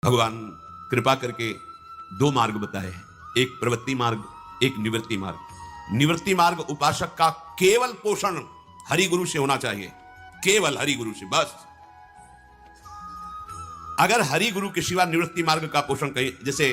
भगवान कृपा करके दो मार्ग बताए, एक प्रवृत्ति मार्ग, एक निवृत्ति मार्ग। निवृत्ति मार्ग उपासक का केवल पोषण हरि गुरु से होना चाहिए, केवल हरि गुरु से बस। अगर हरि गुरु के सिवा निवृत्ति मार्ग का पोषण कहीं, जैसे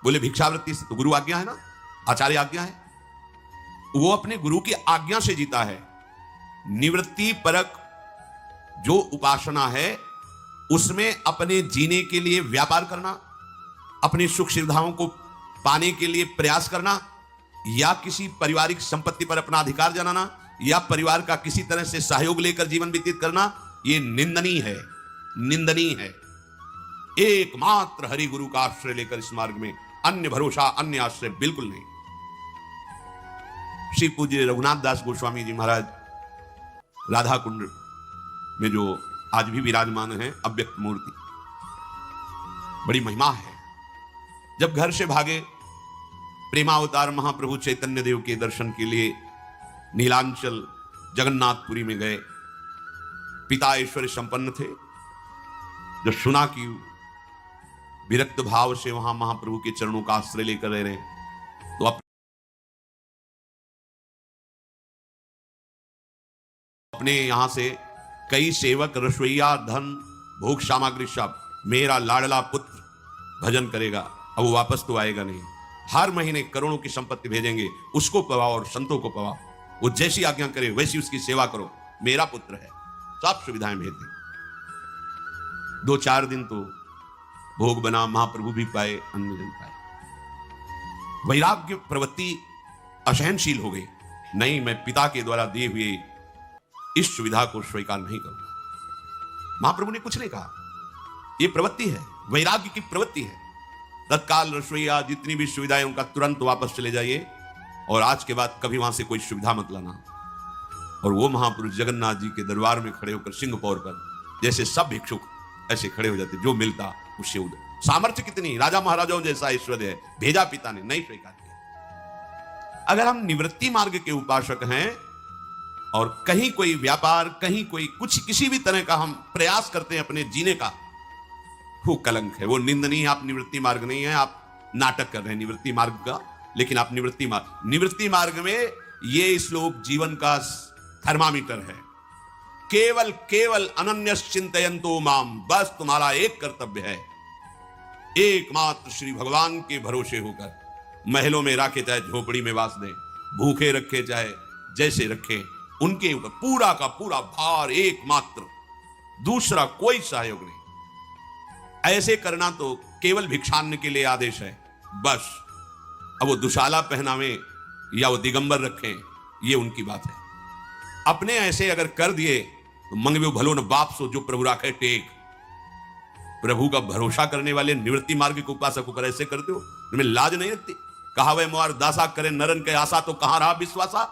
बोले भिक्षावृत्ति से तो गुरु आज्ञा है ना, आचार्य आज्ञा है, वो अपने गुरु की आज्ञा से जीता है। निवृत्ति परक जो उपासना है उसमें अपने जीने के लिए व्यापार करना, अपनी सुख सुविधाओं को पाने के लिए प्रयास करना, या किसी पारिवारिक संपत्ति पर अपना अधिकार जनाना, या परिवार का किसी तरह से सहयोग लेकर जीवन व्यतीत करना, ये निंदनीय है, निंदनीय है। एकमात्र हरि गुरु का आश्रय लेकर इस मार्ग में, अन्य भरोसा अन्य आश्रय बिल्कुल नहीं। श्री पूज्य रघुनाथ दास गोस्वामी जी महाराज राधा कुंड में जो आज भी विराजमान है, अव्यक्त मूर्ति, बड़ी महिमा है। जब घर से भागे प्रेमावतार महाप्रभु चैतन्य देव के दर्शन के लिए नीलांचल जगन्नाथपुरी में गए, पिता ऐश्वर्य संपन्न थे। जब सुना कि विरक्त भाव से वहां महाप्रभु के चरणों का आश्रय लेकर रह रहे हैं, तो अपने यहां से कई सेवक, रसोईया, धन, भोग सामग्री सब, मेरा लाडला पुत्र भजन करेगा, अब वो वापस तो आएगा नहीं, हर महीने करोड़ों की संपत्ति भेजेंगे, उसको पवाओ और संतों को पवाओ, वो जैसी आज्ञा करे वैसी उसकी सेवा करो, मेरा पुत्र है, सब सुविधाएं भेज दें। 2-4 दिन तो भोग बना, महाप्रभु भी पाए, अन्य जन पाए। वैराग्य प्रवृत्ति असहनशील हो गई, नहीं मैं पिता के द्वारा दिए हुए इस सुविधा को स्वीकार नहीं करूंगा। महाप्रभु ने कुछ नहीं कहा, यह प्रवृत्ति है, वैराग्य की प्रवृत्ति है। तत्काल रसोईया जितनी भी सुविधाएं उनका तुरंत वापस चले जाइए, और आज के बाद कभी वहां से कोई सुविधा मत लाना। और वो महापुरुष जगन्नाथ जी के दरबार में खड़े होकर सिंह पौर पर जैसे सब भिक्षुक ऐसे खड़े हो जाते, जो मिलता उससे उधर। सामर्थ्य कितनी, राजा महाराजाओं जैसा ऐश्वर्य है, भेजा पिता ने, नहीं स्वीकार किया। अगर हम निवृत्ति मार्ग के उपासक हैं और कहीं कोई व्यापार, कहीं कोई कुछ, किसी भी तरह का हम प्रयास करते हैं अपने जीने का, वो कलंक है, वो निंदनीय। आप निवृत्ति मार्ग नहीं है, आप नाटक कर रहे हैं निवृत्ति मार्ग का, लेकिन आप निवृत्ति मार्ग में ये श्लोक जीवन का थर्मामीटर है। केवल केवल अनन्यस् चिंतयन्तो माम, बस तुम्हारा एक कर्तव्य है, एकमात्र श्री भगवान के भरोसे होकर महलों में रखे चाहे झोपड़ी में वास दें, भूखे रखे चाहे जैसे रखे, उनके ऊपर पूरा का पूरा भार एकमात्र, दूसरा कोई सहयोग नहीं। ऐसे करना तो केवल भिक्षान्न के लिए आदेश है, बस। अब वो दुशाला पहनावे या वो दिगंबर रखें, ये उनकी बात है। अपने ऐसे अगर कर दिए तो मंगवे भलो न बाप सो, जो प्रभु राखे टेक। प्रभु का भरोसा करने वाले निवृत्ति मार्ग के उपासक होकर ऐसे करते हो, तुम्हें लाज नहीं लगती? कहा वह मुआर दासा करे नरन के आशा, तो कहां रहा विश्वासा?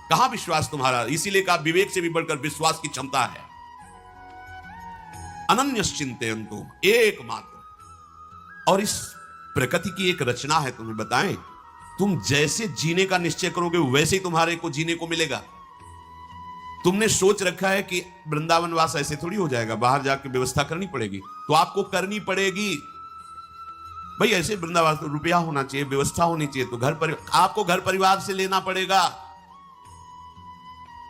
कहां विश्वास तुम्हारा? इसीलिए कहा विवेक से भी बढ़कर विश्वास की क्षमता है। अनन्यस् चिंतयन्तु, एकमात्र। और इस प्रकृति की एक रचना है, तुम्हें बताएं, तुम जैसे जीने का निश्चय करोगे वैसे ही तुम्हारे को जीने को मिलेगा। तुमने सोच रखा है कि वृंदावन वास ऐसे थोड़ी हो जाएगा, बाहर जाकर व्यवस्था करनी पड़ेगी, तो आपको करनी पड़ेगी भाई। ऐसे वृंदावन तो रुपया होना चाहिए, व्यवस्था होनी चाहिए, तो आपको घर परिवार से लेना पड़ेगा।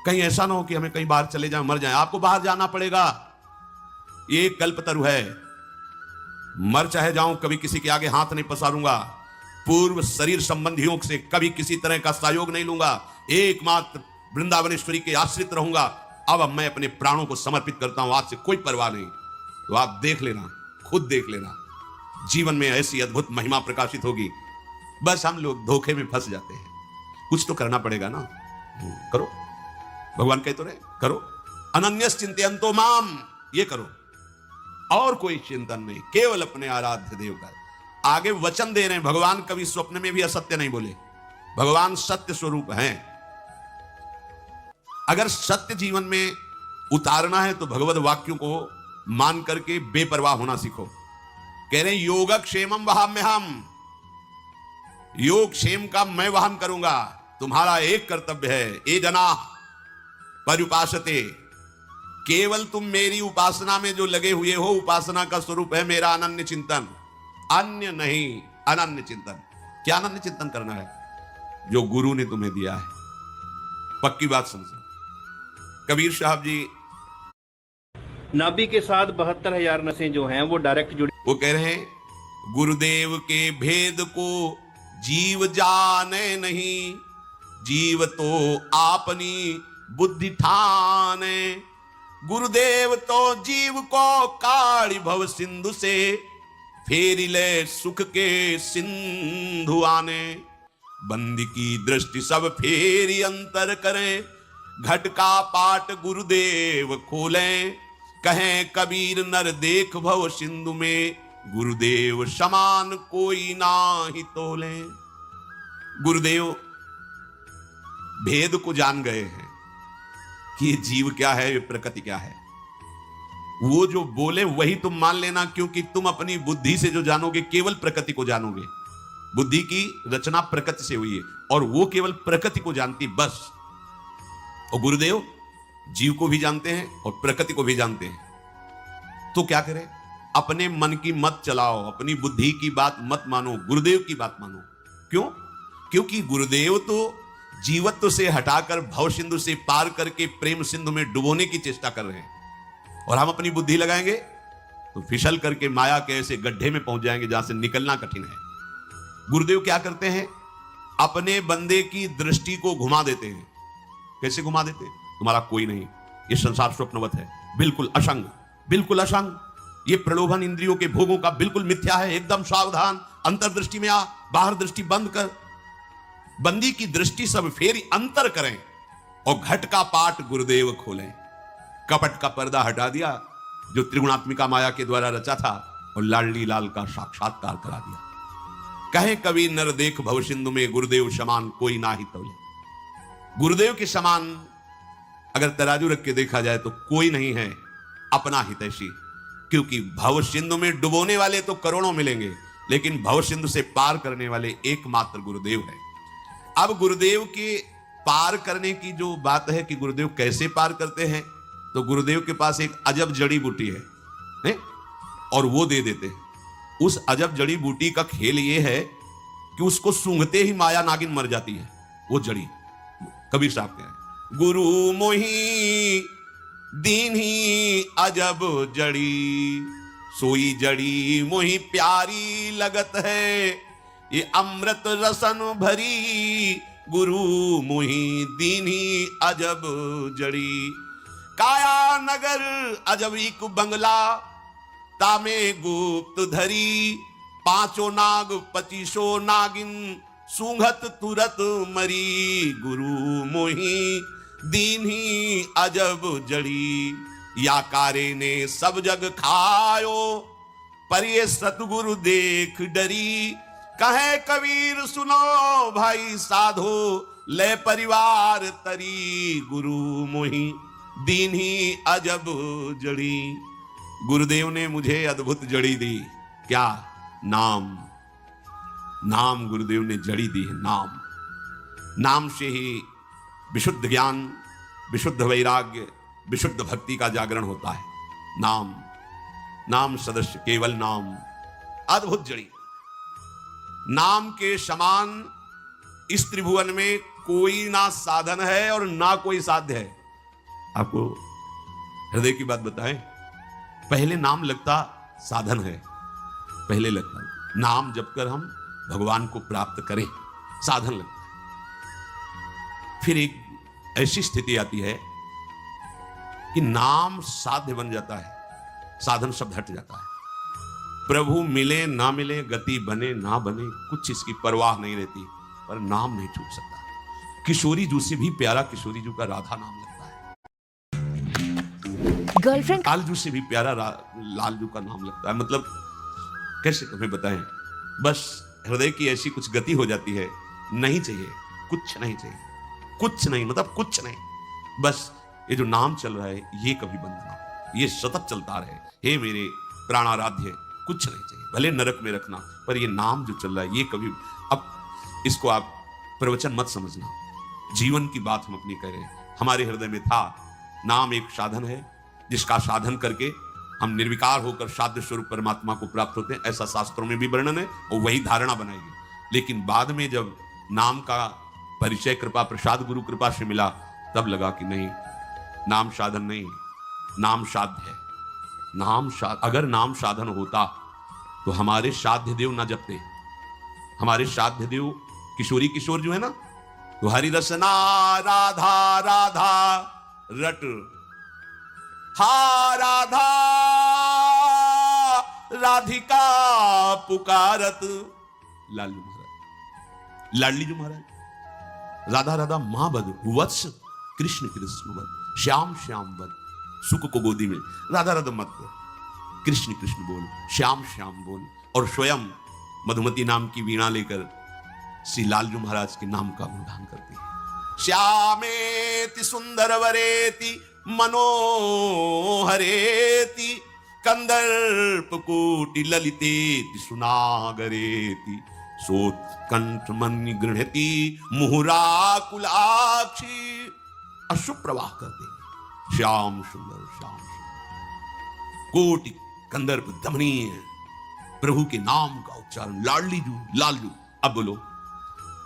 कहीं ऐसा ना हो कि हमें कहीं बाहर चले जाए, मर जाए, आपको बाहर जाना पड़ेगा। ये कल्पतरु है, मर चाहे जाऊं, कभी किसी के आगे हाथ नहीं पसारूंगा, पूर्व शरीर संबंधियों से कभी किसी तरह का सहयोग नहीं लूंगा, एकमात्र वृंदावनेश्वरी के आश्रित रहूंगा। अब मैं अपने प्राणों को समर्पित करता हूं, आज से कोई परवाह नहीं। तो आप देख लेना, खुद देख लेना, जीवन में ऐसी अद्भुत महिमा प्रकाशित होगी। बस हम लोग धोखे में फंस जाते हैं। कुछ तो करना पड़ेगा ना, करो। भगवान कह तो रहे, करो। अनन्यस् चिंतयन्तो माम, ये करो, और कोई चिंतन नहीं, केवल अपने आराध्य देव का। आगे वचन दे रहे हैं, भगवान कभी स्वप्न में भी असत्य नहीं बोले, भगवान सत्य स्वरूप हैं। अगर सत्य जीवन में उतारना है तो भगवत वाक्यों को मान करके बेपरवाह होना सीखो। कह रहे हैं योगक्षेमम वहाम्यहम, योग क्षेम का मैं वहन करूंगा। तुम्हारा एक कर्तव्य है, ए जना पर्युपासते, केवल तुम मेरी उपासना में जो लगे हुए हो, उपासना का स्वरूप है मेरा अनन्य चिंतन, अन्य नहीं, अनन्य चिंतन। क्या अनन्य चिंतन करना है? जो गुरु ने तुम्हें दिया है। पक्की बात समझो। कबीर साहब जी नाभि के साथ 72,000 नसें जो हैं वो डायरेक्ट जुड़ी, वो कह रहे हैं, गुरुदेव के भेद को जीव जाने नहीं, जीव तो आपनी बुद्धि ठाने। गुरुदेव तो जीव को काढ़ी भव सिंधु से, फेरी ले सुख के सिंधु आने। बंदी की दृष्टि सब फेरी अंतर करें, घट का पाट गुरुदेव खोलें। कहें कबीर नर देख भव सिंधु में, गुरुदेव समान कोई ना ही तोले। गुरुदेव भेद को जान गए हैं कि ये जीव क्या है, ये प्रकृति क्या है। वो जो बोले वही तुम मान लेना, क्योंकि तुम अपनी बुद्धि से जो जानोगे केवल प्रकृति को जानोगे। बुद्धि की रचना प्रकृति से हुई है और वो केवल प्रकृति को जानती, बस। और गुरुदेव जीव को भी जानते हैं और प्रकृति को भी जानते हैं। तो क्या करें? अपने मन की मत चलाओ, अपनी बुद्धि की बात मत मानो, गुरुदेव की बात मानो। क्यों? क्योंकि गुरुदेव तो जीवत्व से हटाकर भव सिंधु से पार करके प्रेम सिंधु में डुबोने की चेष्टा कर रहे हैं, और हम अपनी बुद्धि लगाएंगे तो फिसल करके माया के ऐसे गड्ढे में पहुंच जाएंगे जहां से निकलना कठिन है। गुरुदेव क्या करते हैं? अपने बंदे की दृष्टि को घुमा देते हैं। कैसे घुमा देते हैं? तुम्हारा कोई नहीं, ये संसार स्वप्नवत है, बिल्कुल असंग, बिल्कुल असंग। ये प्रलोभन इंद्रियों के भोगों का बिल्कुल मिथ्या है, एकदम सावधान। अंतर्दृष्टि में आ, बाहर दृष्टि बंद कर। बंदी की दृष्टि सब फेरी अंतर करें और घट का पाट गुरुदेव खोलें। कपट का पर्दा हटा दिया जो त्रिगुणात्मिका माया के द्वारा रचा था, और लाडली लाल का साक्षात्कार करा दिया। कहे कबीर नर देख भव सिंधु में, गुरुदेव समान कोई ना ही तोले। गुरुदेव के समान अगर तराजू रख के देखा जाए तो कोई नहीं है अपना हितैषी, क्योंकि भव सिंधु में डुबोने वाले तो करोड़ों मिलेंगे, लेकिन भव सिंधु से पार करने वाले एकमात्र गुरुदेव है। अब गुरुदेव के पार करने की जो बात है कि गुरुदेव कैसे पार करते हैं, तो गुरुदेव के पास एक अजब जड़ी बूटी है और वो दे देते हैं। उस अजब जड़ी बूटी का खेल ये है कि उसको सूंघते ही माया नागिन मर जाती है। वो जड़ी, कबीर साहब कह रहे हैं, गुरु मोही दीन ही अजब जड़ी, सोई जड़ी मोही प्यारी लगत है, ये अमृत रसन भरी, गुरु मोही दीन ही अजब जड़ी। काया नगर अजबीक बंगला, तामे गुप्त धरी, पांचों नाग 25 नागिन, सूंघत तुरत मरी, गुरु मोही दीन ही अजब जड़ी। या कारे ने सब जग खायो, पर ये सतगुरु देख डरी। कहे कबीर सुनो भाई साधो, ले परिवार तरी, गुरु मोही दीन ही अजब जड़ी। गुरुदेव ने मुझे अद्भुत जड़ी दी। क्या? नाम। नाम गुरुदेव ने जड़ी दी है। नाम, नाम से ही विशुद्ध ज्ञान, विशुद्ध वैराग्य, विशुद्ध भक्ति का जागरण होता है। नाम, नाम सदस्य केवल नाम, अद्भुत जड़ी। नाम के समान इस त्रिभुवन में कोई ना साधन है और ना कोई साध्य है। आपको हृदय की बात बताएं, पहले नाम लगता साधन है, पहले लगता नाम जप कर हम भगवान को प्राप्त करें, साधन लगता है। फिर एक ऐसी स्थिति आती है कि नाम साध्य बन जाता है, साधन शब्द हट जाता है। प्रभु मिले ना मिले, गति बने ना बने, कुछ इसकी परवाह नहीं रहती, पर नाम नहीं छूट सकता। किशोरी जू से भी प्यारा किशोरी जू का राधा नाम लगता है। गर्लफ्रेंड लालजू से भी प्यारा लालजू का नाम लगता है। मतलब कैसे तुम्हें बताएं, बस हृदय की ऐसी कुछ गति हो जाती है, नहीं चाहिए, कुछ नहीं चाहिए, कुछ नहीं, मतलब कुछ नहीं, बस ये जो नाम चल रहा है ये कभी बंद ना हो, ये सतत चलता रहे। हे मेरे प्राणाराध्य, कुछ नहीं चाहिए, भले नरक में रखना, पर ये नाम जो चल रहा है ये कभी, अब इसको आप प्रवचन मत समझना, जीवन की बात हम अपनी कह रहे हैं। हमारे हृदय में था, नाम एक साधन है, जिसका साधन करके हम निर्विकार होकर साध्य स्वरूप परमात्मा को प्राप्त होते हैं, ऐसा शास्त्रों में भी वर्णन है और वही धारणा बनाएगी। लेकिन बाद में जब नाम का परिचय कृपा प्रसाद गुरु कृपा से मिला, तब लगा कि नहीं, नाम साधन नहीं, नाम साध्य है। अगर नाम साधन होता तो हमारे साध्य देव ना जपते। हमारे साध्य देव किशोरी किशोर जो है ना, तो हरि रसना राधा राधा रट, हा राधा राधिका पुकारत, लालू महाराज, लाडली जी महाराज, राधा राधा मां बद वत्स कृष्ण कृष्ण बद, श्याम श्याम बद, सुख को गोदी में, राधा राधा मत बोल, कृष्ण कृष्ण बोल, श्याम श्याम बोल। और स्वयं मधुमती नाम की वीणा लेकर श्री लालजू महाराज के नाम का गुणगान करते हैं। श्यामेति सुंदर वरेति मनोहरेति, कंदर्प कोटि ललितेति सुनागरेति, सोत्कंठ मन्य गृह्णति मुहुराकुलाक्षी। अशुभ प्रवाह करते हैं, श्याम सुंदर श्याम सुंदर, कोटि कंदर्प दमनीय प्रभु के नाम का उच्चारण, लाडली जू लालजू। अब बोलो,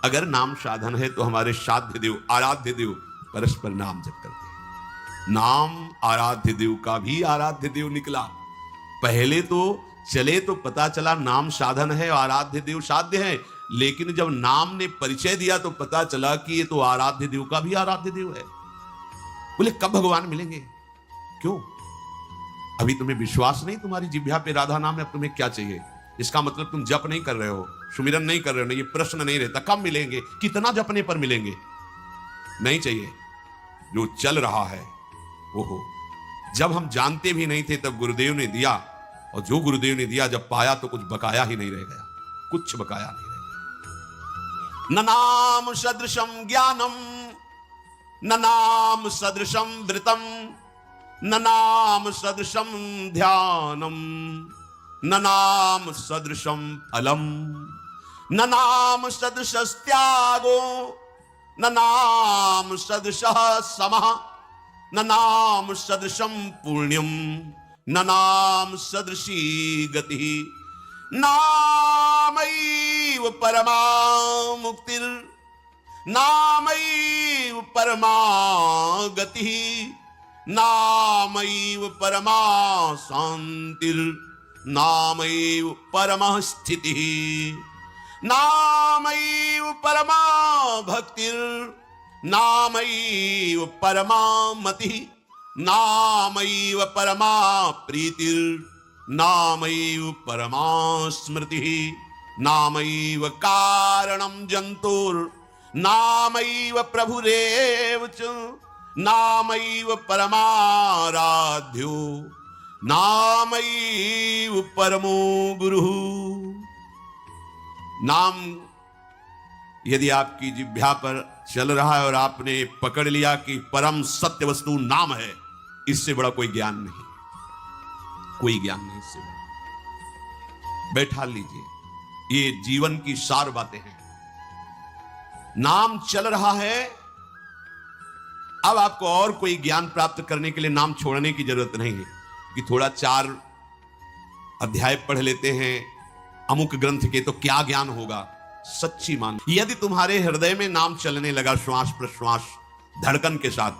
अगर नाम साधन है तो हमारे साध्य देव आराध्य देव परस्पर नाम जप करते हैं। नाम आराध्य देव का भी आराध्य देव निकला। पहले तो चले तो पता चला नाम साधन है, आराध्य देव साध्य है, लेकिन जब नाम ने परिचय दिया तो पता चला कि ये तो आराध्य देव का भी आराध्य देव है। बोले कब भगवान मिलेंगे? क्यों? अभी तुम्हें विश्वास नहीं तुम्हारी जिह्वा पे राधा नाम है, अब तुम्हें क्या चाहिए? इसका मतलब तुम जप नहीं कर रहे हो, सुमिरन नहीं कर रहे हो। ये प्रश्न नहीं रहता कब मिलेंगे, कितना जपने पर मिलेंगे। नहीं चाहिए, जो चल रहा है वो हो। जब हम जानते भी नहीं थे तब गुरुदेव ने दिया, और जो गुरुदेव ने दिया जब पाया तो कुछ बकाया ही नहीं रह गया, कुछ बकाया नहीं रह गया। न नाम सदृशम ज्ञानम, न नाम सदृशम वृतम, न नाम सदृशम ध्यानम, न नाम सदृशम फलम, न नाम सदृशः त्यागो, न नाम सदृशः समः, न नाम सदृशम पुण्यम, न नाम सदृशी गति। नामैव परमा मुक्तिर्, नामैव परमा गतिः, नामैव परमा शांतिर्, नामैव परमः स्थितिः, नामैव परमा भक्तिर्, नामैव परमा मतिः, नामैव परमा प्रीतिर्, नामैव परमा स्मृतिः, नामैव कारणं जन्तुर्, नामैव प्रभुरेव च, नामैव परमाराध्यो, नामैव परमो गुरुः। नाम यदि आपकी जिह्वा पर चल रहा है और आपने पकड़ लिया कि परम सत्य वस्तु नाम है, इससे बड़ा कोई ज्ञान नहीं, कोई ज्ञान नहीं इससे बड़ा। बैठा लीजिए, ये जीवन की सार बातें हैं। नाम चल रहा है, अब आपको और कोई ज्ञान प्राप्त करने के लिए नाम छोड़ने की जरूरत नहीं है कि थोड़ा 4 अध्याय पढ़ लेते हैं अमुक ग्रंथ के तो क्या ज्ञान होगा। सच्ची मान, यदि तुम्हारे हृदय में नाम चलने लगा श्वास प्रश्वास धड़कन के साथ,